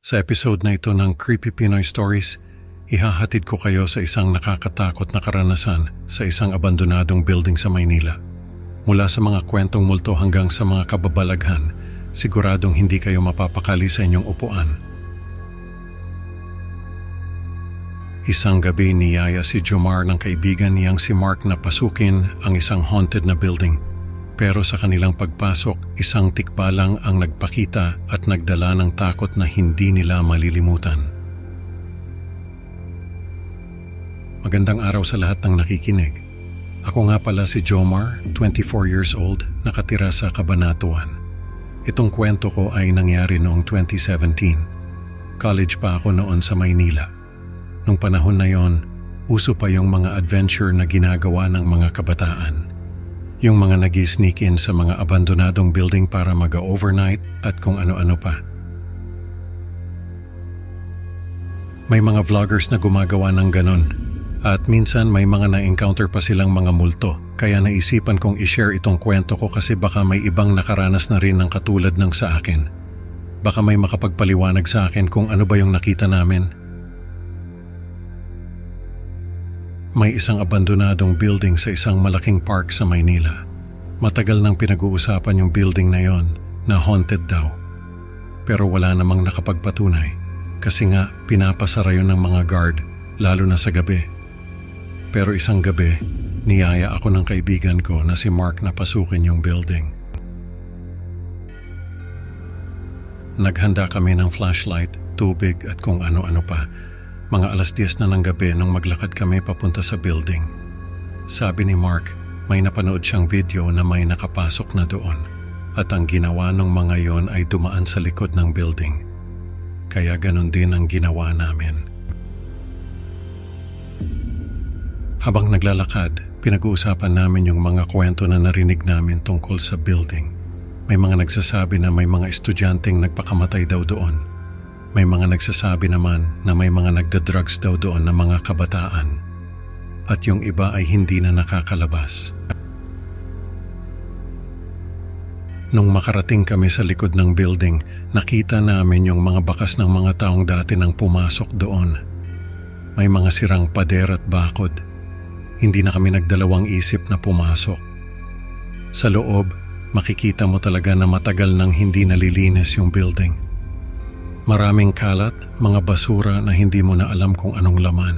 Sa episode na ito ng Creepy Pinoy Stories, ihahatid ko kayo sa isang nakakatakot na karanasan sa isang abandonadong building sa Maynila. Mula sa mga kwentong multo hanggang sa mga kababalaghan, siguradong hindi kayo mapapakali sa inyong upuan. Isang gabi niyaya si Jomar ng kaibigan niyang si Mark na pasukin ang isang haunted na building. Pero sa kanilang pagpasok, isang tikbalang ang nagpakita at nagdala ng takot na hindi nila malilimutan. Magandang araw sa lahat ng nakikinig. Ako nga pala si Jomar, 24 years old, nakatira sa Cabanatuan. Itong kwento ko ay nangyari noong 2017. College pa ako noon sa Maynila. Nung panahon na yon, uso pa yung mga adventure na ginagawa ng mga kabataan. Yung mga nag-sneak in sa mga abandonadong building para mag-overnight at kung ano-ano pa. May mga vloggers na gumagawa ng ganun. At minsan may mga na-encounter pa silang mga multo. Kaya naisipan kong i-share itong kwento ko kasi baka may ibang nakaranas na rin ng katulad ng sa akin. Baka may makapagpaliwanag sa akin kung ano ba yung nakita namin. May isang abandonadong building sa isang malaking park sa Maynila. Matagal nang pinag-uusapan yung building na yon na haunted daw. Pero wala namang nakapagpatunay kasi nga pinapasara yun ng mga guard lalo na sa gabi. Pero isang gabi, niyaya ako ng kaibigan ko na si Mark na pasukin yung building. Naghanda kami ng flashlight, tubig at kung ano-ano pa. Mga 10:00 na ng gabi nung maglakad kami papunta sa building. Sabi ni Mark, may napanood siyang video na may nakapasok na doon at ang ginawa ng mga yon ay dumaan sa likod ng building. Kaya ganun din ang ginawa namin. Habang naglalakad, pinag-uusapan namin yung mga kwento na narinig namin tungkol sa building. May mga nagsasabi na may mga estudyanteng nagpakamatay daw doon. May mga nagsasabi naman na may mga nagda-drugs daw doon na mga kabataan. At yung iba ay hindi na nakakalabas. Nung makarating kami sa likod ng building, nakita namin yung mga bakas ng mga taong dati nang pumasok doon. May mga sirang pader at bakod. Hindi na kami nagdalawang isip na pumasok. Sa loob, makikita mo talaga na matagal nang hindi nalilinis yung building. Maraming kalat, mga basura na hindi mo na alam kung anong laman.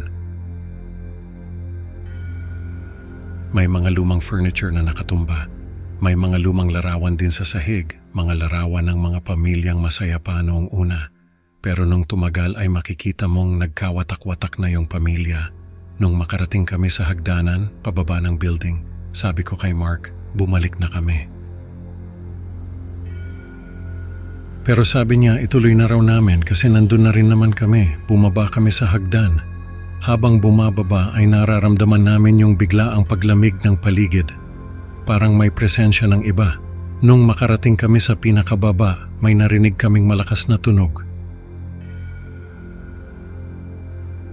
May mga lumang furniture na nakatumba. May mga lumang larawan din sa sahig, mga larawan ng mga pamilyang masaya pa noong una. Pero nung tumagal ay makikita mong nagkawatak-watak na yung pamilya. Nung makarating kami sa hagdanan, pababa ng building, sabi ko kay Mark, bumalik na kami. Pero sabi niya ituloy na raw namin kasi nandun na rin naman kami, bumaba kami sa hagdan. Habang bumababa ay nararamdaman namin yung biglaang paglamig ng paligid. Parang may presensya ng iba. Nung makarating kami sa pinakababa, may narinig kaming malakas na tunog.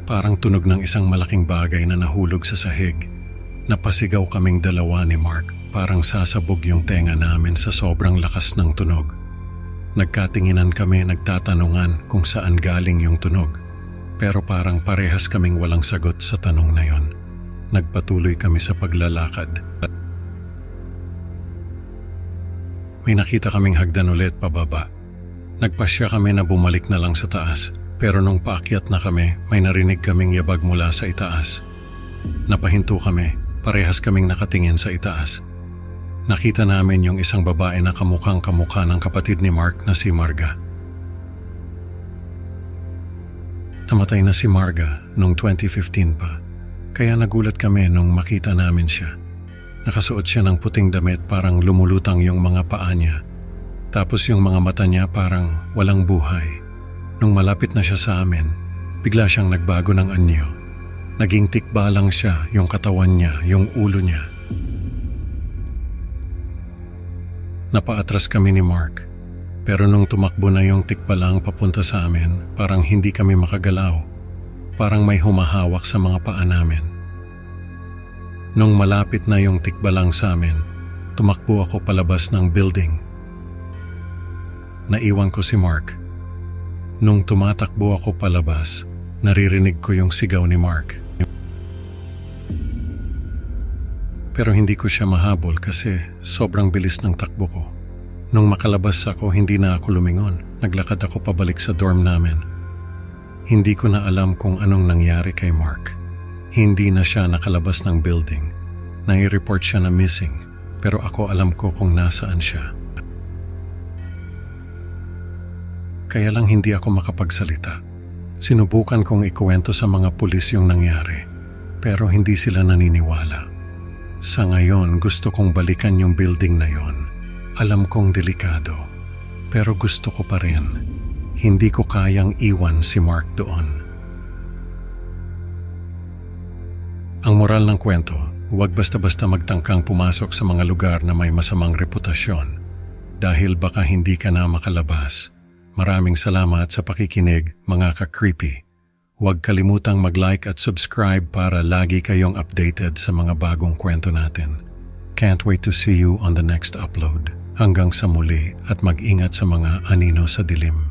Parang tunog ng isang malaking bagay na nahulog sa sahig. Napasigaw kaming dalawa ni Mark, parang sasabog yung tenga namin sa sobrang lakas ng tunog. Nagkatinginan kami nagtatanungan kung saan galing yung tunog. Pero parang parehas kaming walang sagot sa tanong na yon. Nagpatuloy kami sa paglalakad. May nakita kaming hagdan ulit pababa. Nagpasya kami na bumalik na lang sa taas. Pero nung paakyat na kami, may narinig kaming yabag mula sa itaas. Napahinto kami, parehas kaming nakatingin sa itaas. Nakita namin yung isang babae na kamukhang-kamukha ng kapatid ni Mark na si Marga. Namatay na si Marga noong 2015 pa, kaya nagulat kami nung makita namin siya. Nakasuot siya ng puting damit parang lumulutang yung mga paa niya. Tapos yung mga mata niya parang walang buhay. Nung malapit na siya sa amin, bigla siyang nagbago ng anyo. Naging tikbalang siya, yung katawan niya, yung ulo niya. Napaatras kami ni Mark, pero nung tumakbo na yung tikbalang papunta sa amin, parang hindi kami makagalaw. Parang may humahawak sa mga paa namin. Nung malapit na yung tikbalang sa amin, tumakbo ako palabas ng building. Naiwan ko si Mark. Nung tumatakbo ako palabas, naririnig ko yung sigaw ni Mark. Pero hindi ko siya mahabol kasi sobrang bilis ng takbo ko. Nung makalabas ako, hindi na ako lumingon. Naglakad ako pabalik sa dorm namin. Hindi ko na alam kung anong nangyari kay Mark. Hindi na siya nakalabas ng building. Nai-report siya na missing, pero ako alam ko kung nasaan siya. Kaya lang hindi ako makapagsalita. Sinubukan kong ikuwento sa mga pulis yung nangyari, pero hindi sila naniniwala. Sa ngayon, gusto kong balikan yung building na yon. Alam kong delikado, pero gusto ko pa rin. Hindi ko kayang iwan si Mark doon. Ang moral ng kwento, huwag basta-basta magtangkang pumasok sa mga lugar na may masamang reputasyon dahil baka hindi ka na makalabas. Maraming salamat sa pakikinig, mga ka-creepy. Huwag kalimutang mag-like at subscribe para lagi kayong updated sa mga bagong kwento natin. Can't wait to see you on the next upload. Hanggang sa muli at mag-ingat sa mga anino sa dilim.